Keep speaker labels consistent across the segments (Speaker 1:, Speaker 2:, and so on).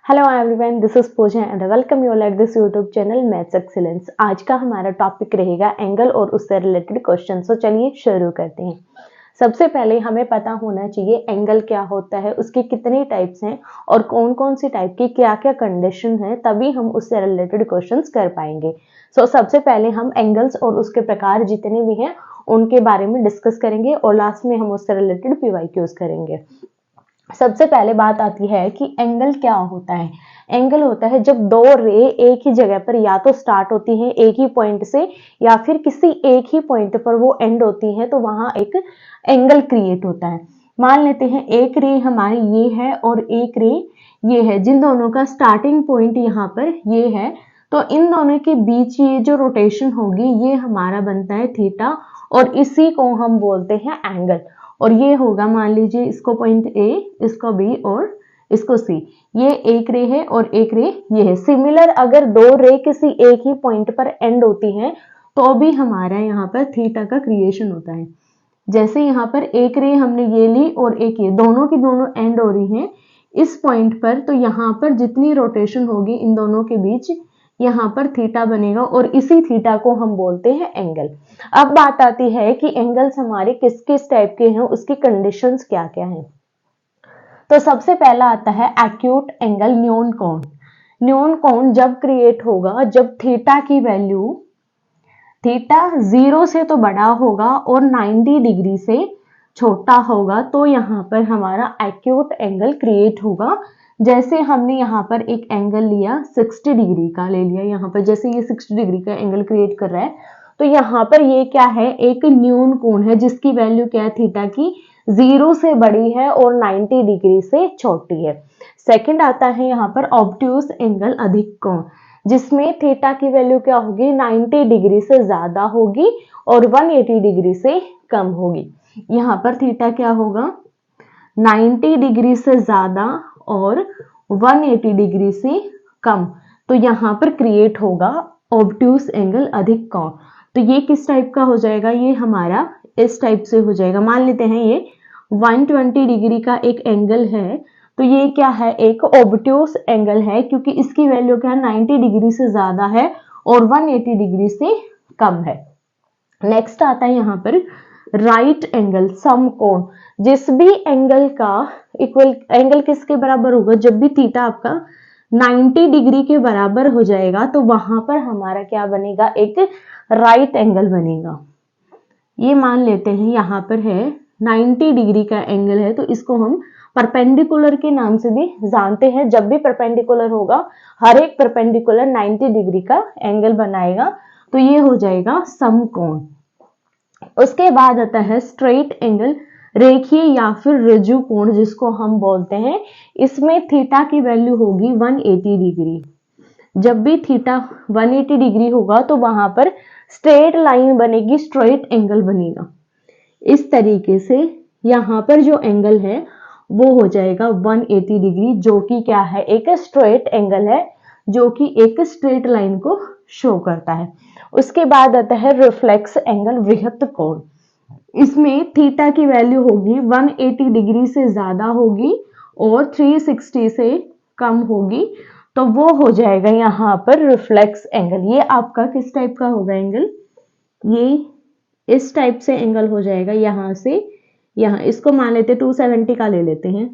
Speaker 1: Hello everyone, this is Puja and welcome you all at this YouTube channel Maths Excellence. आज का हमारा topic रहेगा angle और उससे रिलेटेड क्वेश्चन। तो चलिए शुरू करते हैं। सबसे पहले हमें पता होना चाहिए एंगल क्या होता है, उसके कितने टाइप्स हैं और कौन कौन सी टाइप की क्या क्या कंडीशन है, तभी हम उससे रिलेटेड क्वेश्चंस कर पाएंगे। सबसे पहले हम एंगल्स और उसके प्रकार जितने भी हैं उनके बारे में डिस्कस करेंगे और लास्ट में हम उससे रिलेटेड पीवाईक्यूज करेंगे। सबसे पहले बात आती है कि एंगल क्या होता है। एंगल होता है जब दो रे एक ही जगह पर या तो स्टार्ट होती हैं एक ही पॉइंट से या फिर किसी एक ही पॉइंट पर वो एंड होती हैं, तो वहां एक एंगल क्रिएट होता है। मान लेते हैं एक रे हमारी ये है और एक रे ये है, जिन दोनों का स्टार्टिंग पॉइंट यहाँ पर ये है, तो इन दोनों के बीच ये जो रोटेशन होगी ये हमारा बनता है थीटा और इसी को हम बोलते हैं एंगल। और ये होगा, मान लीजिए इसको पॉइंट ए, इसको बी और इसको सी। ये एक रे है और एक रे ये है। सिमिलर अगर दो रे किसी एक ही पॉइंट पर एंड होती हैं तो भी हमारा यहाँ पर थीटा का क्रिएशन होता है। जैसे यहाँ पर एक रे हमने ये ली और एक ये, दोनों की दोनों एंड हो रही हैं इस पॉइंट पर, तो यहाँ पर जितनी रोटेशन होगी इन दोनों के बीच यहाँ पर थीटा बनेगा और इसी थीटा को हम बोलते हैं एंगल। अब बात आती है कि एंगल्स हमारे किस किस टाइप के हैं, उसकी कंडीशंस क्या क्या हैं। तो सबसे पहला आता है एक्यूट एंगल, न्यून कोण। न्यून कोण जब क्रिएट होगा जब थीटा की वैल्यू, थीटा 0 से तो बड़ा होगा और 90 डिग्री से छोटा होगा, तो यहाँ पर हमारा एक्यूट एंगल क्रिएट होगा। जैसे हमने यहाँ पर एक एंगल लिया 60 डिग्री का ले लिया, यहाँ पर जैसे ये 60 डिग्री का एंगल क्रिएट कर रहा है, तो यहाँ पर ये क्या है, एक न्यून कोण है जिसकी वैल्यू क्या है, थीटा की 0 से बड़ी है और 90 डिग्री से छोटी है। सेकंड आता है यहाँ पर ऑब्ट्यूज एंगल, अधिक कोण, जिसमें थीटा की वैल्यू क्या होगी, 90 डिग्री से ज्यादा होगी और 180 डिग्री से कम होगी। यहाँ पर थीटा क्या होगा, 90 डिग्री से ज्यादा और 180 डिग्री से कम, तो यहाँ पर क्रिएट होगा ऑब्ट्यूज एंगल, अधिक कोण। तो ये किस टाइप का हो जाएगा, ये हमारा इस टाइप से हो जाएगा। मान लेते हैं ये 120 डिग्री का एक एंगल है, तो ये क्या है, एक ऑब्ट्यूज एंगल है क्योंकि इसकी वैल्यू क्या है, 90 डिग्री से ज्यादा है और 180 डिग्री से कम है। नेक्स्ट आता है यहाँ पर राइट एंगल, समकोण। जिस भी एंगल का इक्वल एंगल किसके बराबर होगा, जब भी थीटा आपका 90 डिग्री के बराबर हो जाएगा तो वहां पर हमारा क्या बनेगा, एक राइट एंगल बनेगा। ये मान लेते हैं यहाँ पर है 90 डिग्री का एंगल है, तो इसको हम परपेंडिकुलर के नाम से भी जानते हैं। जब भी परपेंडिकुलर होगा, हर एक परपेंडिकुलर 90 डिग्री का एंगल बनाएगा, तो ये हो जाएगा समकोण। उसके बाद आता है स्ट्रेट एंगल, रेखीय या फिर ऋजु कोण जिसको हम बोलते हैं। इसमें थीटा की वैल्यू होगी 180 डिग्री। जब भी थीटा 180 डिग्री होगा तो वहां पर स्ट्रेट लाइन बनेगी, स्ट्रेट एंगल बनेगा। इस तरीके से यहाँ पर जो एंगल है वो हो जाएगा 180 डिग्री, जो कि क्या है, एक स्ट्रेट एंगल है जो कि एक स्ट्रेट लाइन को शो करता है। उसके बाद आता है रिफ्लेक्स एंगल, वृहत कोण। इसमें थीटा की वैल्यू होगी 180 डिग्री से ज्यादा होगी और 360 से कम होगी, तो वो हो जाएगा यहाँ पर रिफ्लेक्स एंगल। ये आपका किस टाइप का होगा एंगल, ये इस टाइप से एंगल हो जाएगा, यहाँ से यहाँ। इसको मान लेते 270 का ले लेते हैं।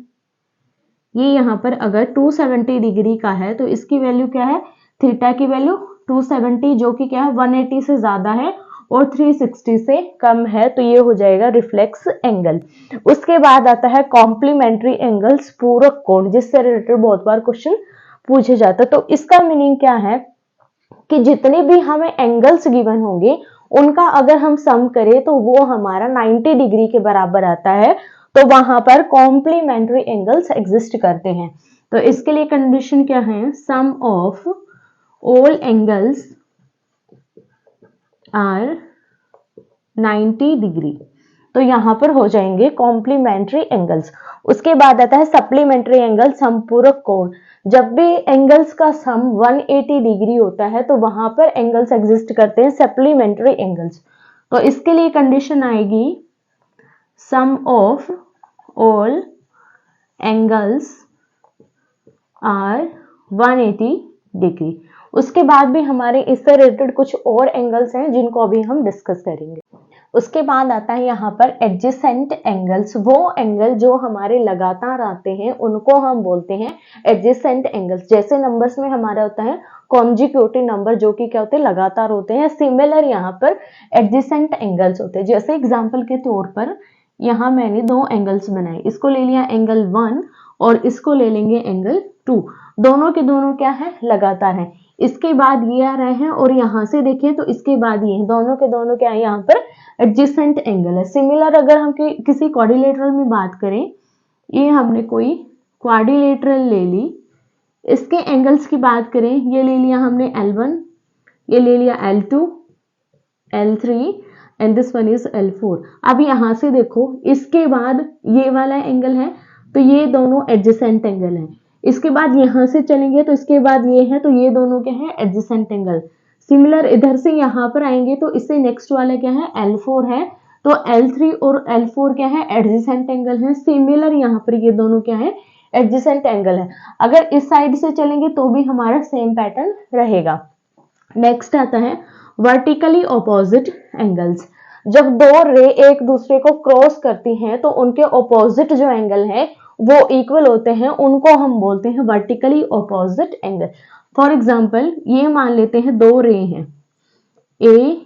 Speaker 1: ये यहाँ पर अगर 270 डिग्री का है तो इसकी वैल्यू क्या है, थीटा की वैल्यू 270 जो कि क्या है 180 से ज्यादा है और 360 से कम है, तो ये हो जाएगा रिफ्लेक्स एंगल। उसके बाद आता है कॉम्प्लीमेंट्री एंगल्स, पूरक कोण, जिससे रिलेटेड बहुत बार क्वेश्चन पूछे जाता है। तो इसका मीनिंग क्या है कि जितने भी हमें एंगल्स गिवन होंगे उनका अगर हम सम करें तो वो हमारा 90 डिग्री के बराबर आता है, तो वहां पर कॉम्प्लीमेंट्री एंगल्स एग्जिस्ट करते हैं। तो इसके लिए कंडीशन क्या है, sum of all angles are 90 degree, तो यहां पर हो जाएंगे कॉम्प्लीमेंट्री एंगल्स। उसके बाद आता है सप्लीमेंट्री एंगल, समपूरक कोण। जब भी एंगल्स का सम 180 डिग्री होता है तो वहां पर एंगल्स एग्जिस्ट करते हैं सप्लीमेंट्री एंगल्स। तो इसके लिए कंडीशन आएगी sum of all angles are 180 degree. उसके बाद भी हमारे इससे रिलेटेड कुछ और एंगल्स हैं जिनको अभी हम डिस्कस करेंगे। उसके बाद आता है यहाँ पर एडजेसेंट एंगल्स। वो एंगल जो हमारे लगातार आते हैं उनको हम बोलते हैं एडजेसेंट एंगल्स। जैसे नंबर्स में हमारा होता है कॉन्जिक्यूटिव नंबर जो कि क्या होते हैं, लगातार होते हैं। सिमिलर यहाँ पर एडजेसेंट एंगल्स होते हैं। जैसे एग्जांपल के तौर पर यहाँ मैंने दो एंगल्स बनाए, इसको ले लिया एंगल 1 और इसको ले लेंगे एंगल 2। दोनों के दोनों क्या है, लगातार है। इसके बाद ये आ रहे हैं और यहाँ से देखें तो इसके बाद ये दोनों के दोनों क्या है, यहाँ पर एडजेसेंट एंगल है। सिमिलर अगर हम किसी क्वाड्रिलेटरल में बात करें, ये हमने कोई क्वाड्रिलेटरल ले ली, इसके एंगल्स की बात करें, ये ले लिया हमने L1, ये ले लिया L2, L3 and this one is L4। अब यहाँ से देखो इसके बाद ये वाला एंगल है तो ये दोनों एडजेसेंट एंगल है। इसके बाद यहाँ से चलेंगे तो इसके बाद ये है तो ये दोनों क्या है, एडजेसेंट एंगल। सिमिलर इधर से यहाँ पर आएंगे तो इससे नेक्स्ट वाला क्या है, L4 है, तो L3 और L4 क्या है, एडजेसेंट एंगल है। सिमिलर यहाँ पर ये दोनों क्या है, एडजेसेंट एंगल है। अगर इस साइड से चलेंगे तो भी हमारा सेम पैटर्न रहेगा। नेक्स्ट आता है वर्टिकली ऑपोजिट एंगल्स। जब दो रे एक दूसरे को क्रॉस करती हैं तो उनके ऑपोजिट जो एंगल है वो इक्वल होते हैं, उनको हम बोलते हैं vertically opposite angle. For example ये मान लेते हैं दो रे हैं ए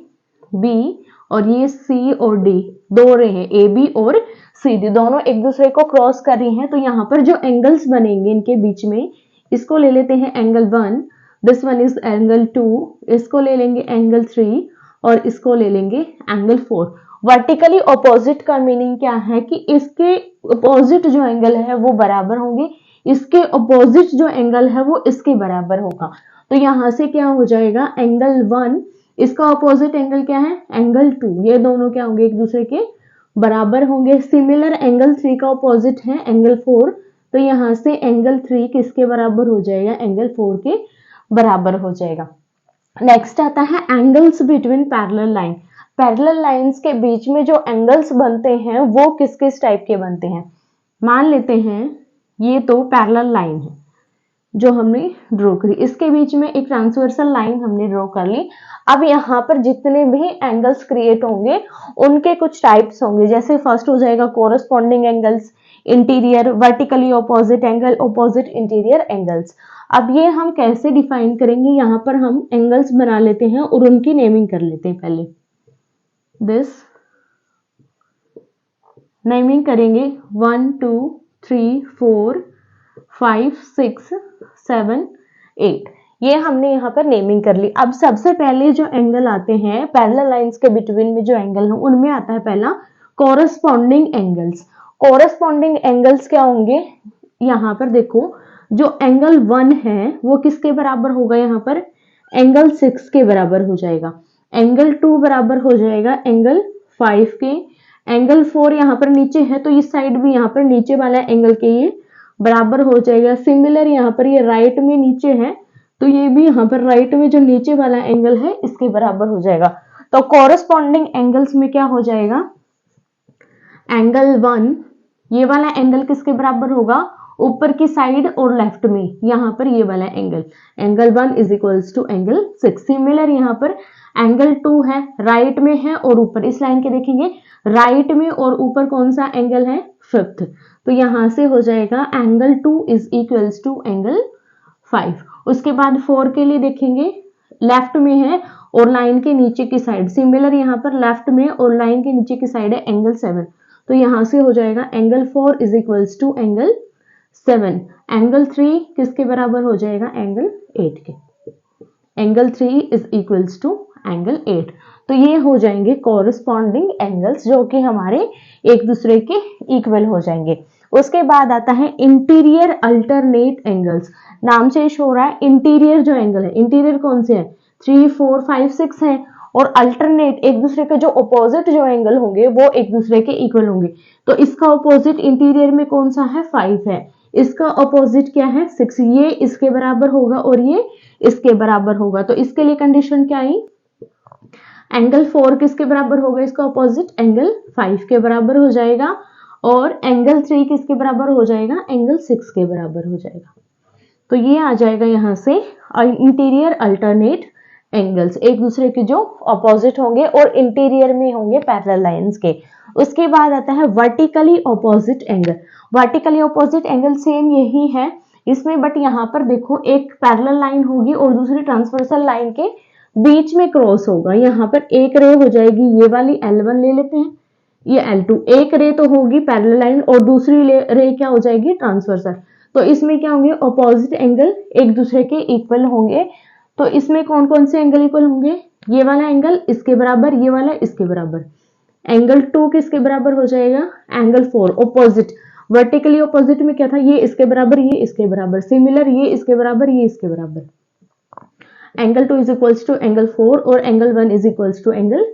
Speaker 1: बी और ये सी और डी, दो रे हैं ए बी और सी डी, दोनों एक दूसरे को क्रॉस कर रही हैं। तो यहाँ पर जो एंगल्स बनेंगे इनके बीच में, इसको ले लेते हैं angle 1, this one is angle 2, इसको ले लेंगे एंगल 3 और इसको ले लेंगे एंगल 4। वर्टिकली ऑपोजिट का मीनिंग क्या है कि इसके ऑपोजिट जो एंगल है वो बराबर होंगे, इसके ऑपोजिट जो एंगल है वो इसके बराबर होगा। तो यहाँ से क्या हो जाएगा, एंगल 1 इसका ऑपोजिट एंगल क्या है, एंगल 2, ये दोनों क्या होंगे, एक दूसरे के बराबर होंगे। सिमिलर एंगल 3 का ऑपोजिट है एंगल 4, तो यहाँ से एंगल 3 किसके बराबर हो जाएगा, एंगल 4 के बराबर हो जाएगा। नेक्स्ट आता है angles between parallel line. Parallel lines के बीच में जो एंगल्स बनते हैं वो किस किस टाइप के बनते हैं। मान लेते हैं ये तो पैरेलल लाइन है जो हमने ड्रॉ करी, इसके बीच में एक ट्रांसवर्सल लाइन हमने ड्रॉ कर ली। अब यहाँ पर जितने भी एंगल्स क्रिएट होंगे उनके कुछ टाइप्स होंगे। जैसे फर्स्ट हो जाएगा corresponding angles, interior, vertically opposite angle, opposite interior angles. अब ये हम कैसे डिफाइन करेंगे, यहाँ पर हम एंगल्स बना लेते हैं और उनकी नेमिंग कर लेते हैं। पहले दिस नेमिंग करेंगे 1 2 3 4 5 6 7 8, ये हमने यहाँ पर नेमिंग कर ली। अब सबसे पहले जो एंगल आते हैं पैरेलल लाइंस के बिटवीन में, जो एंगल है उनमें आता है पहला कोरस्पॉन्डिंग एंगल्स। कोरस्पॉन्डिंग एंगल्स क्या होंगे, यहाँ पर देखो जो एंगल 1 है वो किसके बराबर होगा, यहाँ पर एंगल 6 के बराबर हो जाएगा। एंगल 2 बराबर हो जाएगा एंगल 5 के। एंगल 4 यहाँ पर नीचे है तो इस साइड भी यहाँ पर नीचे वाला एंगल के ये बराबर हो जाएगा। सिमिलर यहाँ पर ये राइट में नीचे है तो ये भी यहाँ पर राइट में जो नीचे वाला एंगल है इसके बराबर हो जाएगा। तो कोरस्पॉन्डिंग एंगल्स में क्या हो जाएगा, एंगल 1 ये वाला एंगल किसके बराबर होगा, ऊपर की साइड और लेफ्ट में यहाँ पर ये वाला angle, angle 1 is equals to angle 6। Similar यहाँ पर एंगल 2 है, राइट में है और ऊपर, इस लाइन के देखेंगे राइट में और ऊपर कौन सा एंगल है, 5th, तो यहाँ से हो जाएगा angle 2 is equals to angle 5। उसके बाद 4 के लिए देखेंगे लेफ्ट में है और लाइन के नीचे की साइड, सिमिलर यहाँ पर लेफ्ट में और लाइन के नीचे की साइड है एंगल 7, तो यहाँ से हो जाएगा angle 4 is equals to angle 7। Angle 3 किसके बराबर हो जाएगा, एंगल 8 के। Angle 3 is equals to angle 8। तो ये हो जाएंगे कोरस्पॉन्डिंग एंगल्स जो कि हमारे एक दूसरे के इक्वल हो जाएंगे। उसके बाद आता है इंटीरियर अल्टरनेट एंगल्स। नाम से शो हो रहा है इंटीरियर जो एंगल है, इंटीरियर कौन से है, 3 4 5 6 है, और अल्टरनेट एक दूसरे के जो ऑपोजिट जो एंगल होंगे वो एक दूसरे के इक्वल होंगे। तो इसका ऑपोजिट इंटीरियर में कौन सा है, 5 है, इसका ऑपोजिट क्या है, 6, ये इसके बराबर होगा और ये इसके बराबर होगा। तो इसके लिए कंडीशन क्या आई, एंगल 4 किसके बराबर होगा, इसका ऑपोजिट एंगल 5 के बराबर हो जाएगा, और एंगल 3 किसके बराबर हो जाएगा, एंगल 6 के बराबर हो जाएगा। तो ये आ जाएगा यहाँ से इंटीरियर अल्टरनेट एंगल्स, एक दूसरे के जो ऑपोजिट होंगे और इंटीरियर में होंगे पैरेलल लाइंस के। उसके बाद आता है vertically opposite angle. Vertically opposite angle same यही है इसमें, बट यहाँ पर देखो एक पैरेलल लाइन होगी और दूसरी ट्रांसवर्सल लाइन के बीच में क्रॉस होगा। यहाँ पर एक रे हो जाएगी ये वाली L1 ले लेते हैं, ये L2। एक रे तो होगी पैरेलल लाइन और दूसरी रे क्या हो जाएगी ट्रांसवर्सल। तो इसमें क्या होंगे ऑपोजिट एंगल एक दूसरे के इक्वल होंगे। तो इसमें कौन कौन से एंगल इक्वल होंगे, ये वाला एंगल इसके बराबर, ये वाला इसके बराबर। एंगल 2 किसके बराबर हो जाएगा, एंगल 4 ऑपोजिट। वर्टिकली ऑपोजिट में क्या था, ये इसके बराबर ये इसके बराबर, सिमिलर ये इसके बराबर ये इसके बराबर। Angle 2 is equals to angle 4 और angle 1 is equals to angle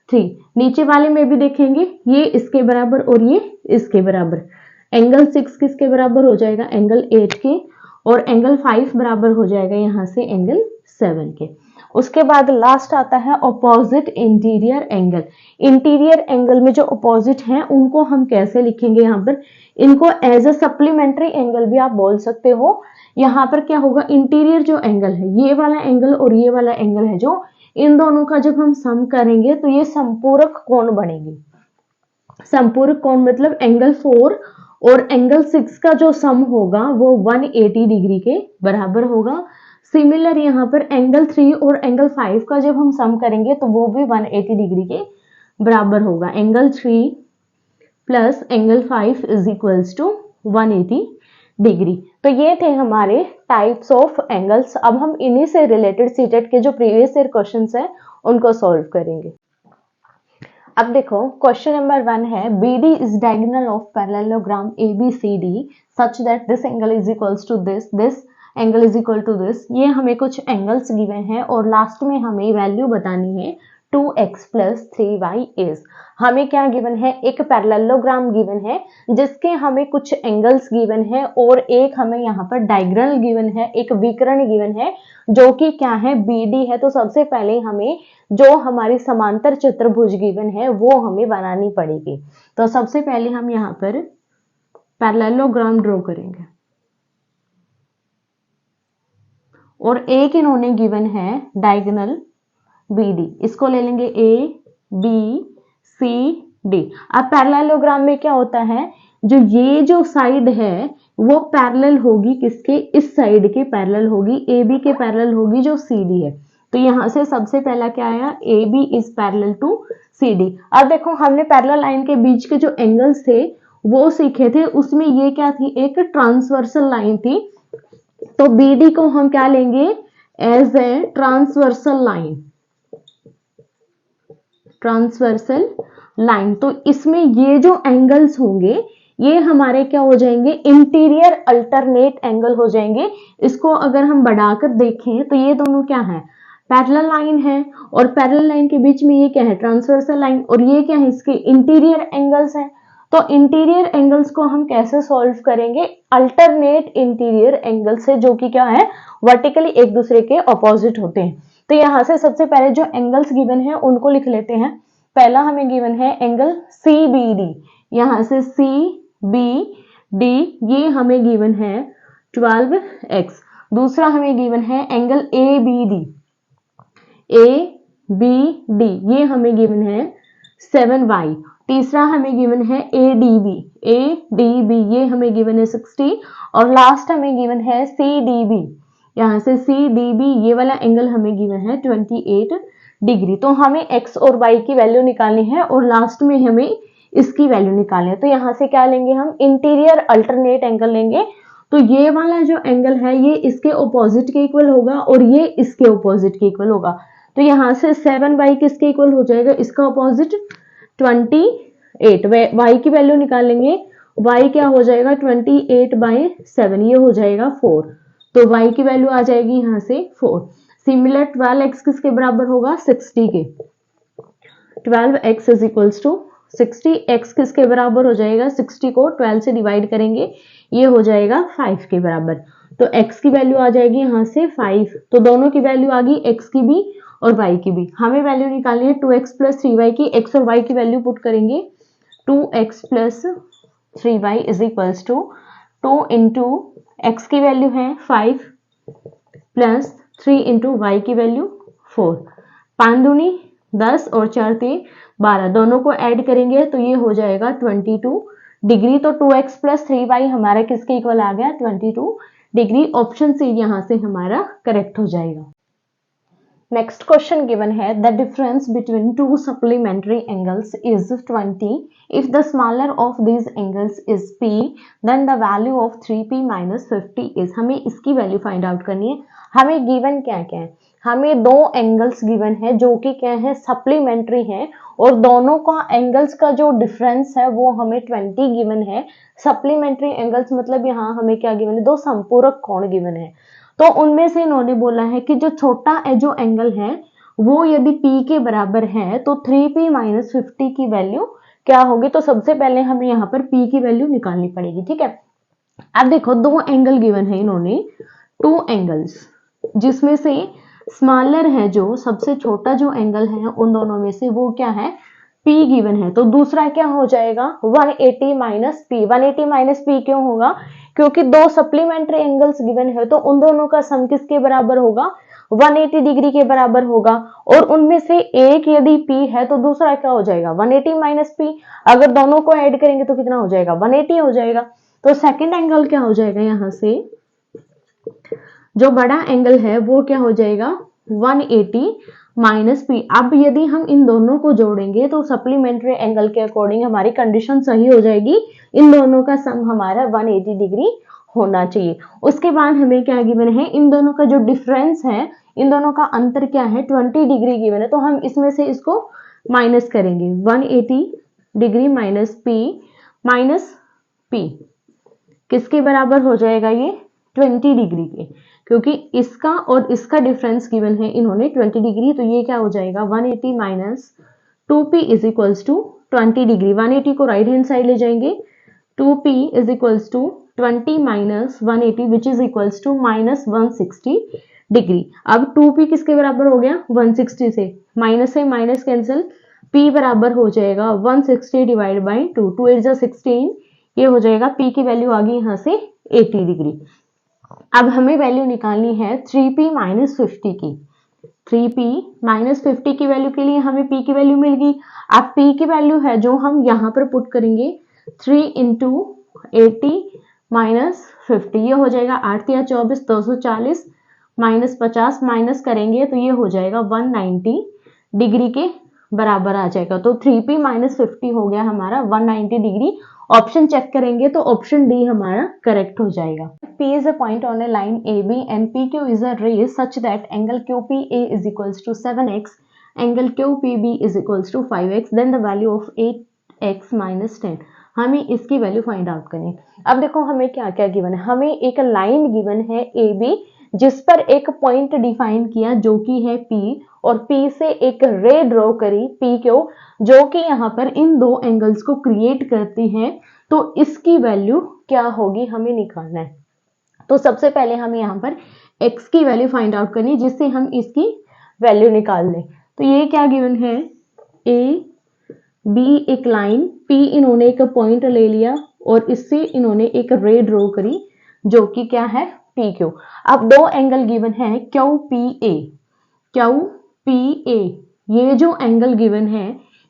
Speaker 1: 3। नीचे वाले में भी देखेंगे ये इसके बराबर और ये इसके बराबर। एंगल 6 किसके बराबर हो जाएगा, एंगल 8 के, और एंगल 5 बराबर हो जाएगा यहाँ से एंगल 7 के। उसके बाद लास्ट आता है opposite interior angle. Interior angle में जो ऑपोजिट हैं उनको हम कैसे लिखेंगे, यहाँ पर इनको एज अ सप्लीमेंट्री एंगल भी आप बोल सकते हो। यहाँ पर क्या होगा, इंटीरियर जो एंगल है ये वाला एंगल और ये वाला एंगल है जो, इन दोनों का जब हम सम करेंगे तो ये संपूरक कोण बनेगी। संपूरक कोण मतलब एंगल 4 और एंगल 6 का जो सम होगा वो 180 डिग्री के बराबर होगा। सिमिलर यहाँ पर एंगल 3 और एंगल 5 का जब हम सम करेंगे तो वो भी 180 डिग्री के बराबर होगा। Angle 3 plus angle 5 is equals to 180 degree. तो ये थे हमारे टाइप्स ऑफ एंगल्स। अब हम इन्हीं से रिलेटेड सीटेट के जो प्रीवियस ईयर क्वेश्चंस हैं उनको सॉल्व करेंगे। अब देखो क्वेश्चन नंबर 1 है, BD is diagonal of parallelogram ABCD such that this angle is equals to this angle is equal to this. ये हमें कुछ एंगल्स गिवन है और लास्ट में हमें वैल्यू बतानी है 2x + 3y इज। हमें क्या गिवन है, एक पैरेललोग्राम गिवन है जिसके हमें कुछ एंगल्स गिवन है और एक हमें यहाँ पर डायगोनल गिवन है, एक विकर्ण गिवन है जो कि क्या है, BD है। तो सबसे पहले हमें जो हमारी समांतर चतुर्भुज गिवन है वो हमें बनानी पड़ेगी। तो सबसे पहले हम यहाँ पर पैरेललोग्राम ड्रॉ करेंगे और एक इन्होंने गिवन है डायगोनल BD, इसको ले लेंगे ABCD। अब पैरेललोग्राम में क्या होता है, जो ये जो साइड है वो पैरेलल होगी किसके, इस साइड के पैरेलल होगी, AB के पैरेलल होगी जो CD है। तो यहां से सबसे पहला क्या आया, AB is parallel to CD। अब देखो हमने पैरेलल लाइन के बीच के जो एंगल्स थे वो सीखे थे, उसमें ये क्या थी, एक ट्रांसवर्सल लाइन थी। तो BD को हम क्या लेंगे, as a transversal line, transversal line. तो इसमें ये जो एंगल्स होंगे ये हमारे क्या हो जाएंगे, इंटीरियर अल्टरनेट एंगल हो जाएंगे। इसको अगर हम बढ़ाकर देखें तो ये दोनों क्या है, पैरेलल लाइन है, और पैरेलल लाइन के बीच में ये क्या है, ट्रांसवर्सल लाइन, और ये क्या है, इसके इंटीरियर एंगल्स हैं। तो इंटीरियर एंगल्स को हम कैसे सॉल्व करेंगे, अल्टरनेट इंटीरियर एंगल से, जो कि क्या है, वर्टिकली एक दूसरे के ऑपोजिट होते हैं। तो यहां से सबसे पहले जो एंगल्स गिवन है उनको लिख लेते हैं। पहला हमें गिवन है एंगल CBD, यहां से CBD ये हमें गिवन है 12x। दूसरा हमें गिवन है एंगल ABD ये हमें गिवन है 7y। तीसरा हमें गिवन है ADB ये हमें गिवन है 60, और लास्ट हमें गिवन है CDB, यहाँ से CDB ये वाला एंगल हमें गिवन है 28 डिग्री। तो हमें x और y की वैल्यू निकालनी है और लास्ट में हमें इसकी वैल्यू निकालनी है। तो यहाँ से क्या लेंगे हम, इंटीरियर अल्टरनेट एंगल लेंगे। तो ये वाला जो एंगल है ये इसके ऑपोजिट के इक्वल होगा और ये इसके ऑपोजिट के इक्वल होगा। तो यहाँ से 7y किसके इक्वल हो जाएगा, इसका ऑपोजिट 28। y की वैल्यू निकाल लेंगे, y क्या हो जाएगा 28/7, ये हो जाएगा 4। तो y की वैल्यू आ जाएगी यहाँ से 4। सिमिलर 12x किसके बराबर होगा, 60 के। 12x is equals to 60, x किसके बराबर हो जाएगा, 60 को 12 से डिवाइड करेंगे, ये हो जाएगा 5 के बराबर। तो x की वैल्यू आ जाएगी यहाँ से 5। तो दोनों की वैल्यू आ गई, x की भी और y की भी। हमें वैल्यू निकालनी है 2x + 3y की। x और y की वैल्यू पुट करेंगे, 2x + 3y is equals to 2 × x की वैल्यू है 5 प्लस 3 इंटू वाई की वैल्यू 4, 5 दूनी 10 और 4 ते 12, दोनों को ऐड करेंगे तो ये हो जाएगा 22 डिग्री। तो 2x प्लस 3y हमारा किसके इक्वल आ गया? 22 डिग्री। ऑप्शन सी यहाँ से हमारा करेक्ट हो जाएगा। नेक्स्ट क्वेश्चन गिवन है the difference between two supplementary angles is 20 if the smaller of these angles is p then the value of 3p minus 50 is. हमें इसकी वैल्यू फाइंड आउट करनी है। हमें गिवन क्या क्या है? हमें दो एंगल्स गिवन है जो कि क्या है? सप्लीमेंट्री है और दोनों का एंगल्स का जो डिफरेंस है वो हमें 20 गिवन है। सप्लीमेंट्री एंगल्स मतलब यहाँ हमें क्या गिवन है? दो संपूरक कोण गिवन है। तो उनमें से इन्होंने बोला है कि जो छोटा जो एंगल है वो यदि P के बराबर है तो 3P माइनस 50 की वैल्यू क्या होगी? तो सबसे पहले हमें यहाँ पर P की वैल्यू निकालनी पड़ेगी, ठीक है। अब देखो दो एंगल गिवन है इन्होंने, टू एंगल्स, जिसमें से स्मॉलर है जो सबसे छोटा जो एंगल है उन दोनों में से वो क्या है? P गिवन है। तो दूसरा क्या हो जाएगा? 180 माइनस P। 180 माइनस P क्यों होगा? क्योंकि दो सप्लीमेंट्री एंगल्स गिवन है तो उन दोनों का सम किसके बराबर होगा? 180 डिग्री के बराबर होगा। और उनमें से एक यदि P है तो दूसरा क्या हो जाएगा? 180 माइनस P। अगर दोनों को ऐड करेंगे तो कितना हो जाएगा? 180 हो जाएगा। तो सेकंड एंगल क्या हो जाएगा? यहाँ से जो बड़ा एंगल है वो क्या हो जाएगा? 180 माइनस P। अब यदि हम इन दोनों को जोड़ेंगे तो सप्लीमेंट्री एंगल के अकॉर्डिंग हमारी कंडीशन सही हो जाएगी। इन दोनों का सम हमारा 180 डिग्री होना चाहिए। उसके बाद हमें क्या गिवन है? इन दोनों का जो डिफरेंस है, इन दोनों का अंतर क्या है? 20 डिग्री गिवन है। तो हम इसमें से इसको माइनस करेंगे। 180 डिग्री माइनस P किसके बराबर हो जाएगा? ये 20 डिग्री के, क्योंकि इसका और इसका डिफरेंस गिवन है इन्होंने 20 डिग्री। तो ये क्या हो जाएगा? 180 minus 2p is equals to 20 degree. 180 को राइट हैंड साइड ले जाएंगे। 2p is equals to 20 minus 180 which is equals to minus 160 degree. अब 2p किसके बराबर हो गया? 160 से माइनस कैंसिल, p बराबर हो जाएगा 160 डिवाइड बाई 2, 2 8 16, ये हो जाएगा p की वैल्यू आ गई यहाँ से 80 डिग्री। अब हमें वैल्यू निकालनी है 3p माइनस 50 की। 3p माइनस 50 की वैल्यू के लिए हमें p की वैल्यू मिल गई। अब p की वैल्यू है जो हम यहाँ पर पुट करेंगे 3 इंटू 80 माइनस 50, ये हो जाएगा 8 या 24, 240 माइनस 50 माइनस करेंगे तो ये हो जाएगा 190 डिग्री के बराबर आ जाएगा। तो 3p माइनस 50 हो गया हमारा 190 डिग्री। ऑप्शन चेक करेंगे तो ऑप्शन डी हमारा करेक्ट हो जाएगा। P is a point on a line AB and PQ is a ray such that angle QPA is equals to 7x, angle QPB is equals to 5x, then the value of 8x minus 10। हमें इसकी value find out करनी है। अब देखो हमें क्या क्या given है। हमें एक लाइन गिवन है AB जिस पर एक पॉइंट डिफाइन किया जो कि है P, और P से एक रे ड्रॉ करी PQ जो कि यहाँ पर इन दो एंगल्स को क्रिएट करती है। तो इसकी वैल्यू क्या होगी हमें निकालना है। तो सबसे पहले हमें यहाँ पर x की वैल्यू फाइंड आउट करनी है जिससे हम इसकी वैल्यू निकाल लें। तो ये क्या गिवन है? A B एक लाइन, P इन्होंने एक पॉइंट ले लिया और इससे इन्होंने एक रे ड्रॉ करी जो कि क्या है? PQ। अब दो एंगल गिवन है QPA। ये जो एंगल गिवन है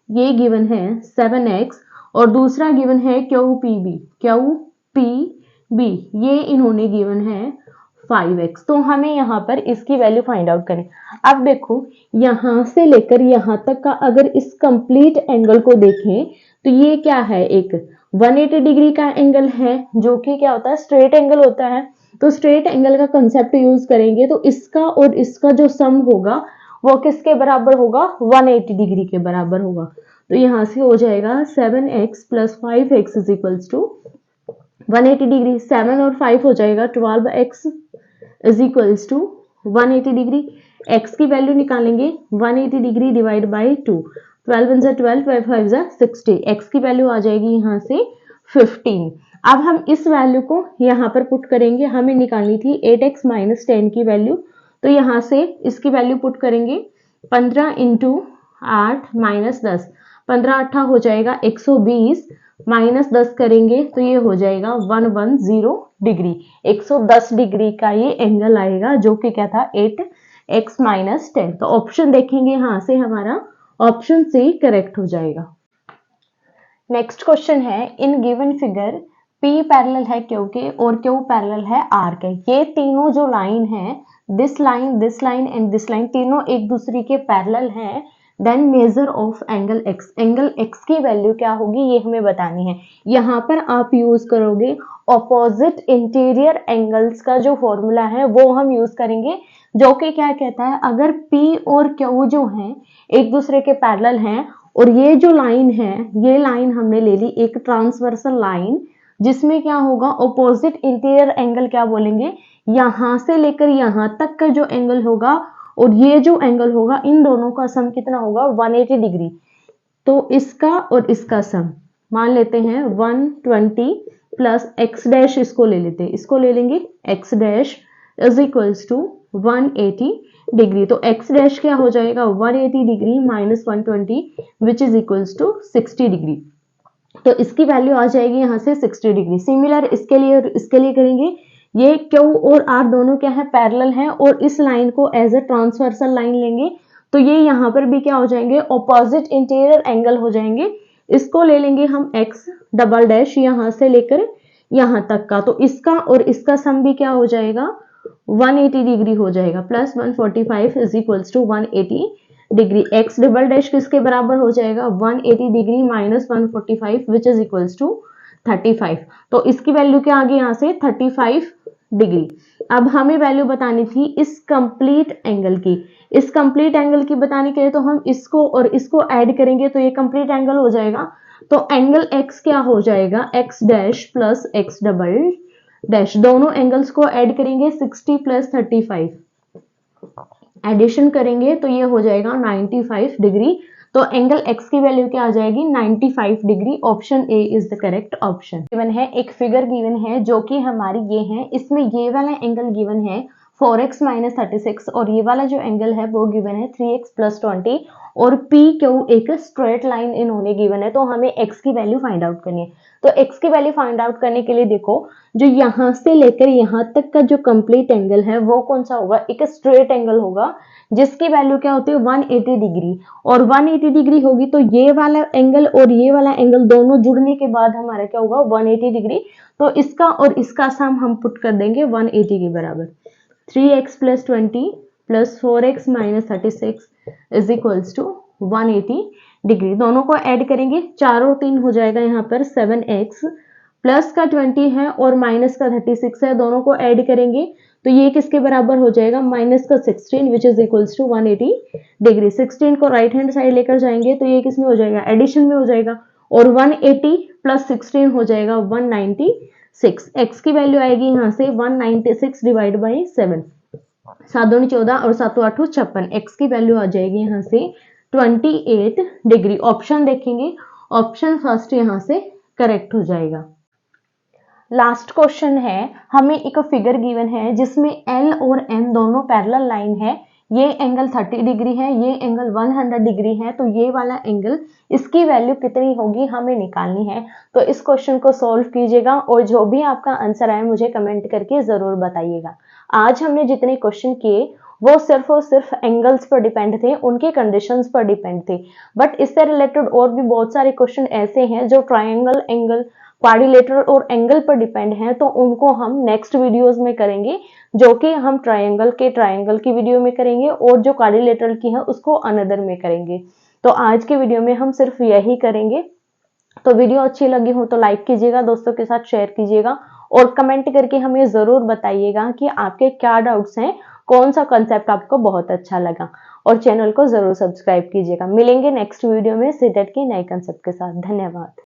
Speaker 1: ये गिवन है 7x और दूसरा गिवन है QPB ये इन्होंने गिवन है 5x। तो हमें यहाँ पर इसकी वैल्यू फाइंड आउट करें। अब देखो यहाँ से लेकर यहाँ तक का अगर इस कंप्लीट एंगल को देखें तो ये क्या है? एक 180 डिग्री का एंगल है जो कि क्या होता है? स्ट्रेट एंगल होता है। तो स्ट्रेट एंगल का कंसेप्ट यूज करेंगे तो इसका और इसका जो सम होगा वो किसके बराबर होगा? 180 डिग्री के बराबर होगा। तो यहाँ से हो जाएगा 7x plus 5x is equals to 180 degree. 7 और 5 हो जाएगा 12x is equals to 180 degree. x की वैल्यू निकालेंगे 180 डिग्री डिवाइड बाई 2, 12 1 12, 12 5 60। x की वैल्यू आ जाएगी यहाँ से 15। अब हम इस वैल्यू को यहाँ पर पुट करेंगे। हमें निकालनी थी 8x माइनस 10 की वैल्यू। तो यहाँ से इसकी वैल्यू पुट करेंगे 15 इंटू 8 माइनस 10, 15 8 हो जाएगा 120 -10 करेंगे तो ये हो जाएगा 110 डिग्री। 110 डिग्री का ये एंगल आएगा, जो कि क्या था 8x - 10। तो ऑप्शन देखेंगे यहाँ से हमारा ऑप्शन सी करेक्ट हो जाएगा। नेक्स्ट क्वेश्चन है, in given figure P parallel है Q के और Q पैरेलल है R के। ये तीनों जो लाइन है, this line and this line, तीनों एक दूसरे के पैरेलल हैं। Then measure of angle x, angle x की वैल्यू क्या होगी ये हमें बतानी है। यहाँ पर आप यूज करोगे ऑपोजिट इंटीरियर एंगल्स का जो फॉर्मूला है वो हम यूज करेंगे, जो कि क्या कहता है, अगर P और Q जो हैं एक दूसरे के पैरेलल हैं और ये जो लाइन है, ये लाइन हमने ले ली एक ट्रांसवर्सल लाइन, जिसमें क्या होगा ऑपोजिट इंटीरियर एंगल क्या बोलेंगे, यहां से लेकर यहां तक का जो एंगल होगा और ये जो एंगल होगा, इन दोनों का सम कितना होगा 180 डिग्री। तो इसका और इसका सम मान लेते हैं 120 प्लस एक्स डैश, इसको ले लेते हैं, इसको ले लेंगे x dash is equals to 180 degree. तो एक्स डैश क्या हो जाएगा 180 degree minus 120 which is equals to 60 degree. तो इसकी वैल्यू आ जाएगी यहाँ से 60 डिग्री। सिमिलर इसके लिए करेंगे। ये Q और R दोनों क्या है पैरेलल हैं और इस लाइन को एज ए ट्रांसवर्सल लाइन लेंगे, तो ये यहाँ पर भी क्या हो जाएंगे ऑपोजिट इंटीरियर एंगल हो जाएंगे। इसको ले लेंगे हम x डबल डैश यहाँ से लेकर यहाँ तक का, तो इसका और इसका सम भी क्या हो जाएगा 180 डिग्री हो जाएगा, plus 145 is equals to 180 degree. x double dash किसके बराबर हो जाएगा 180 degree minus 145 which is equals to 35। तो इसकी वैल्यू क्या आ गई यहाँ से 35 डिग्री। अब हमें वैल्यू बतानी थी इस कंप्लीट एंगल की। इस कंप्लीट एंगल की बताने के लिए तो हम इसको और इसको ऐड करेंगे तो ये कंप्लीट एंगल हो जाएगा। तो एंगल x क्या हो जाएगा x dash plus x double dash, दोनों एंगल्स को ऐड करेंगे 60 प्लस 35, एडिशन करेंगे तो ये हो जाएगा 95 डिग्री। तो एंगल x की वैल्यू क्या आ जाएगी 95 degree. Option A is the correct option. Given है एक फिगर गिवन है जो कि हमारी ये है, इसमें ये वाला एंगल गिवन है 4x - 36 और ये वाला जो एंगल है वो गिवन है 3x + 20 और P Q एक स्ट्रेट लाइन इन्होंने गिवन है। तो हमें x की वैल्यू फाइंड आउट करनी है। तो x की वैल्यू फाइंड आउट करने के लिए देखो, जो यहाँ से लेकर यहाँ तक का जो कंप्लीट एंगल है वो कौन सा होगा, एक स्ट्रेट एंगल होगा जिसकी वैल्यू क्या होती है 180 डिग्री। और 180 डिग्री होगी तो ये वाला एंगल और ये वाला एंगल दोनों जुड़ने के बाद हमारा क्या होगा 180 डिग्री। तो इसका और इसका सम हम पुट कर देंगे 180 के बराबर। 3x + 20 plus 4x - 36 is equals to 180 degree. दोनों को ऐड करेंगे, 4 और 3 हो जाएगा यहाँ पर 7x, प्लस का 20 है और माइनस का 36 है, दोनों को ऐड करेंगे तो ये किसके बराबर हो जाएगा माइनस का 16 which is equals to 180 degree. 16 को राइट हैंड साइड लेकर जाएंगे तो ये किस में हो जाएगा एडिशन में हो जाएगा और 180 प्लस 16 हो जाएगा 196। x की वैल्यू आएगी यहाँ से 196 डिवाइड बाई 7, 7 दूनी 14 और 7 8 56। x की वैल्यू आ जाएगी यहाँ से 28 डिग्री। ऑप्शन देखेंगे, ऑप्शन फर्स्ट यहाँ से करेक्ट हो जाएगा। लास्ट क्वेश्चन है, हमें एक फिगर गिवन है जिसमें L और M दोनों पैरेलल लाइन है। ये एंगल 30 डिग्री है, ये एंगल 100 डिग्री है। तो ये वाला एंगल, इसकी वैल्यू कितनी होगी हमें निकालनी है। तो इस क्वेश्चन को सॉल्व कीजिएगा और जो भी आपका आंसर आए मुझे कमेंट करके जरूर बताइएगा। आज हमने जितने क्वेश्चन किए वो सिर्फ और सिर्फ एंगल्स पर डिपेंड थे, उनके कंडीशंस पर डिपेंड थे। बट इससे रिलेटेड और भी बहुत सारे क्वेश्चन ऐसे हैं जो ट्रायंगल, एंगल, क्वाड्रिलेटरल और एंगल पर डिपेंड है, तो उनको हम नेक्स्ट वीडियोस में करेंगे, जो कि हम ट्रायंगल की वीडियो में करेंगे और जो क्वाड्रिलेटरल की है उसको अनदर में करेंगे। तो आज के वीडियो में हम सिर्फ यही करेंगे। तो वीडियो अच्छी लगी हो तो लाइक कीजिएगा, दोस्तों के साथ शेयर कीजिएगा और कमेंट करके हमें जरूर बताइएगा कि आपके क्या डाउट्स हैं, कौन सा कंसेप्ट आपको बहुत अच्छा लगा, और चैनल को जरूर सब्सक्राइब कीजिएगा। मिलेंगे नेक्स्ट वीडियो में सीटेट के नए कंसेप्ट के साथ। धन्यवाद।